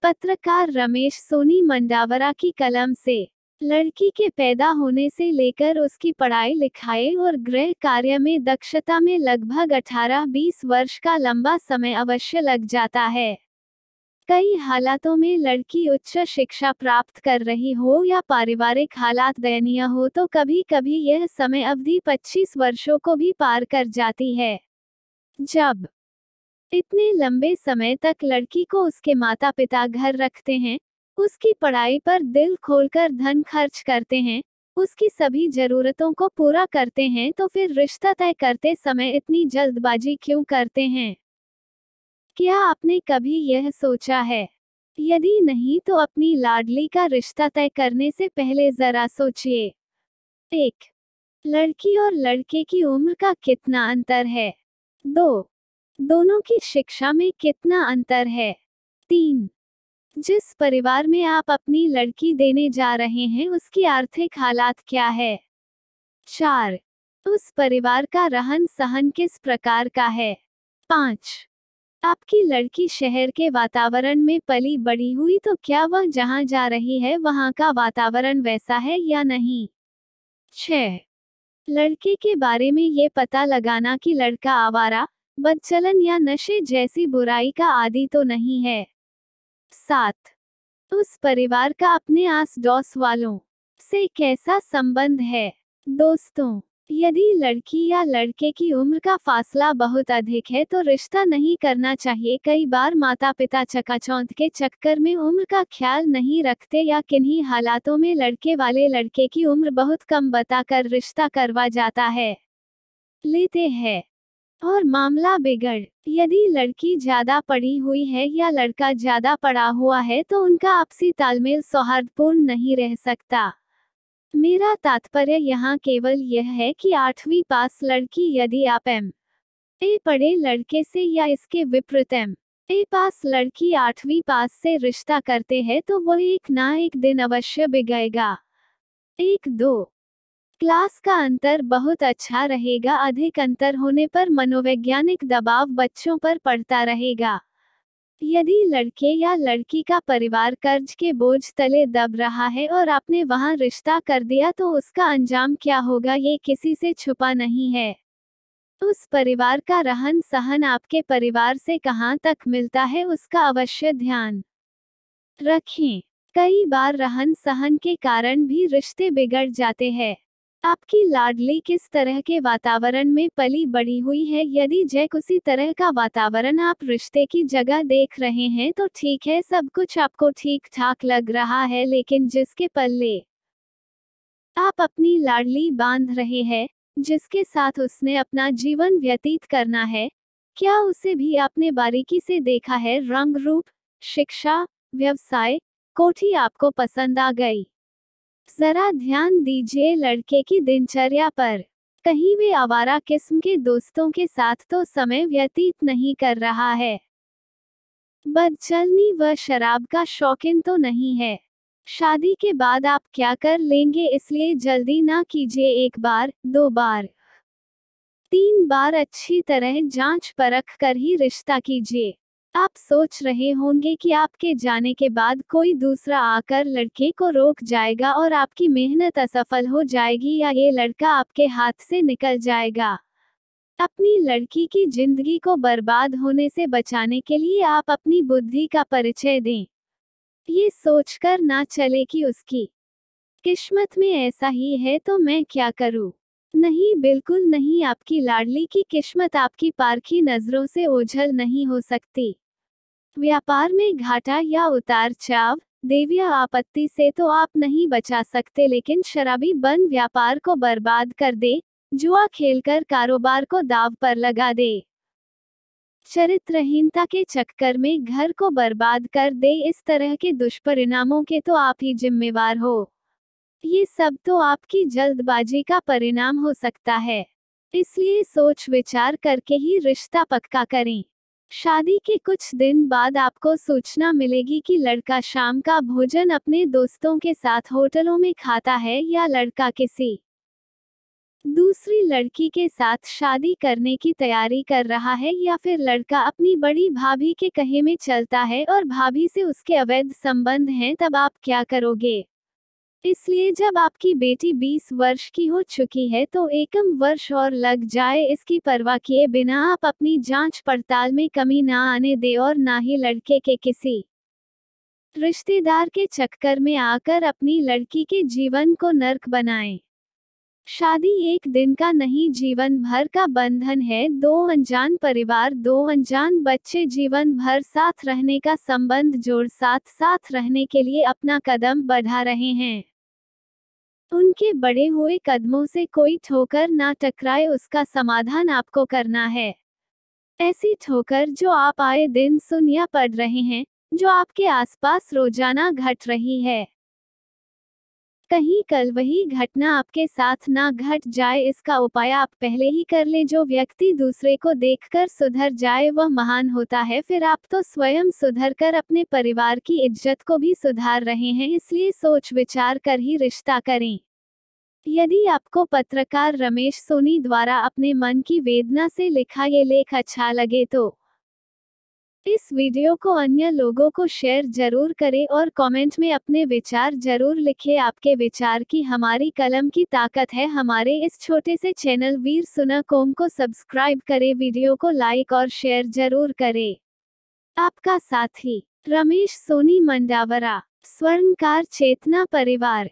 पत्रकार रमेश सोनी मंडावरा की कलम से। लड़की के पैदा होने से लेकर उसकी पढ़ाई लिखाई और गृह कार्य में दक्षता में लगभग 18-20 वर्ष का लंबा समय अवश्य लग जाता है। कई हालातों में लड़की उच्च शिक्षा प्राप्त कर रही हो या पारिवारिक हालात दयनीय हो तो कभी कभी यह समय अवधि 25 वर्षों को भी पार कर जाती है। जब इतने लंबे समय तक लड़की को उसके माता पिता घर रखते हैं, उसकी पढ़ाई पर दिल खोलकर धन खर्च करते हैं, उसकी सभी जरूरतों को पूरा करते हैं, तो फिर रिश्ता तय करते समय इतनी जल्दबाजी क्यों करते हैं? क्या आपने कभी यह सोचा है? यदि नहीं तो अपनी लाडली का रिश्ता तय करने से पहले जरा सोचिए। 1. लड़की और लड़के की उम्र का कितना अंतर है? 2. दोनों की शिक्षा में कितना अंतर है? 3. जिस परिवार में आप अपनी लड़की देने जा रहे हैं उसकी आर्थिक हालात क्या है? 4. उस परिवार का रहन सहन किस प्रकार का है? 5. आपकी लड़की शहर के वातावरण में पली बड़ी हुई तो क्या वह जहां जा रही है वहां का वातावरण वैसा है या नहीं? 6. लड़के के बारे में ये पता लगाना कि लड़का आवारा, बदचलन या नशे जैसी बुराई का आदी तो नहीं है। 7. उस परिवार का अपने आस पड़ोस वालों से कैसा संबंध है? दोस्तों, यदि लड़की या लड़के की उम्र का फासला बहुत अधिक है तो रिश्ता नहीं करना चाहिए। कई बार माता पिता चकाचौंध के चक्कर में उम्र का ख्याल नहीं रखते या किन्हीं हालातों में लड़के वाले लड़के की उम्र बहुत कम बताकर रिश्ता करवा जाता है लेते हैं और मामला बिगड़। यदि लड़की ज्यादा पढ़ी हुई है या लड़का ज्यादा पढ़ा हुआ है तो उनका आपसी तालमेल सौहार्दपूर्ण नहीं रह सकता। मेरा तात्पर्य यहाँ केवल यह है कि 8वीं पास लड़की यदि आप ए पढ़े लड़के से या इसके विपरीत ए पास लड़की 8वीं पास से रिश्ता करते हैं तो वह एक ना एक दिन अवश्य बिगड़ेगा। 1-2 क्लास का अंतर बहुत अच्छा रहेगा। अधिक अंतर होने पर मनोवैज्ञानिक दबाव बच्चों पर पड़ता रहेगा। यदि लड़के या लड़की का परिवार कर्ज के बोझ तले दब रहा है और आपने वहां रिश्ता कर दिया तो उसका अंजाम क्या होगा ये किसी से छुपा नहीं है। उस परिवार का रहन सहन आपके परिवार से कहां तक मिलता है उसका अवश्य ध्यान रखें। कई बार रहन सहन के कारण भी रिश्ते बिगड़ जाते हैं। आपकी लाडली किस तरह के वातावरण में पली बड़ी हुई है? यदि जैक उसी तरह का वातावरण आप रिश्ते की जगह देख रहे हैं तो ठीक है, सब कुछ आपको ठीक ठाक लग रहा है, लेकिन जिसके पल्ले आप अपनी लाडली बांध रहे हैं, जिसके साथ उसने अपना जीवन व्यतीत करना है, क्या उसे भी आपने बारीकी से देखा है? रंग रूप, शिक्षा, व्यवसाय, कोठी आपको पसंद आ गई? जरा ध्यान दीजिए लड़के की दिनचर्या पर। कहीं वे आवारा किस्म के दोस्तों के साथ तो समय व्यतीत नहीं कर रहा है। बदचलनी व शराब का शौकीन तो नहीं है। शादी के बाद आप क्या कर लेंगे, इसलिए जल्दी ना कीजिए। 1 बार, 2 बार, 3 बार अच्छी तरह जांच परख कर ही रिश्ता कीजिए। आप सोच रहे होंगे कि आपके जाने के बाद कोई दूसरा आकर लड़के को रोक जाएगा और आपकी मेहनत असफल हो जाएगी या ये लड़का आपके हाथ से निकल जाएगा। अपनी लड़की की जिंदगी को बर्बाद होने से बचाने के लिए आप अपनी बुद्धि का परिचय दें। ये सोचकर ना चले कि उसकी किस्मत में ऐसा ही है तो मैं क्या करूं। नहीं, बिल्कुल नहीं। आपकी लाडली की किस्मत आपकी पारखी नजरों से ओझल नहीं हो सकती। व्यापार में घाटा या उतार चढ़ाव, दैवीय आपत्ति से तो आप नहीं बचा सकते, लेकिन शराबी बन व्यापार को बर्बाद कर दे, जुआ खेलकर कारोबार को दांव पर लगा दे, चरित्रहीनता के चक्कर में घर को बर्बाद कर दे, इस तरह के दुष्परिणामों के तो आप ही जिम्मेवार हो। ये सब तो आपकी जल्दबाजी का परिणाम हो सकता है। इसलिए सोच विचार करके ही रिश्ता पक्का करें। शादी के कुछ दिन बाद आपको सूचना मिलेगी कि लड़का शाम का भोजन अपने दोस्तों के साथ होटलों में खाता है या लड़का किसी दूसरी लड़की के साथ शादी करने की तैयारी कर रहा है, या फिर लड़का अपनी बड़ी भाभी के कहे में चलता है और भाभी से उसके अवैध संबंध हैं, तब आप क्या करोगे? इसलिए जब आपकी बेटी 20 वर्ष की हो चुकी है तो एकम वर्ष और लग जाए, इसकी परवाह किए बिना आप अपनी जांच पड़ताल में कमी ना आने दे और ना ही लड़के के किसी रिश्तेदार के चक्कर में आकर अपनी लड़की के जीवन को नर्क बनाएं। शादी एक दिन का नहीं, जीवन भर का बंधन है। दो अनजान परिवार, दो अनजान बच्चे जीवन भर साथ रहने का संबंध जोड़ साथ साथ रहने के लिए अपना कदम बढ़ा रहे हैं। उनके बढ़े हुए कदमों से कोई ठोकर ना टकराए, उसका समाधान आपको करना है। ऐसी ठोकर जो आप आए दिन सुन या पढ़ रहे हैं, जो आपके आसपास रोजाना घट रही है, कहीं कल वही घटना आपके साथ ना घट जाए, इसका उपाय आप पहले ही कर ले। जो व्यक्ति दूसरे को देखकर सुधर जाए वह महान होता है। फिर आप तो स्वयं सुधर कर अपने परिवार की इज्जत को भी सुधार रहे हैं, इसलिए सोच विचार कर ही रिश्ता करें। यदि आपको पत्रकार रमेश सोनी द्वारा अपने मन की वेदना से लिखा ये लेख अच्छा लगे तो इस वीडियो को अन्य लोगों को शेयर जरूर करें और कमेंट में अपने विचार जरूर लिखें। आपके विचार की हमारी कलम की ताकत है। हमारे इस छोटे से चैनल वीर सुना कॉम को सब्सक्राइब करें, वीडियो को लाइक और शेयर जरूर करें। आपका साथी रमेश सोनी मंडावरा, स्वर्णकार चेतना परिवार।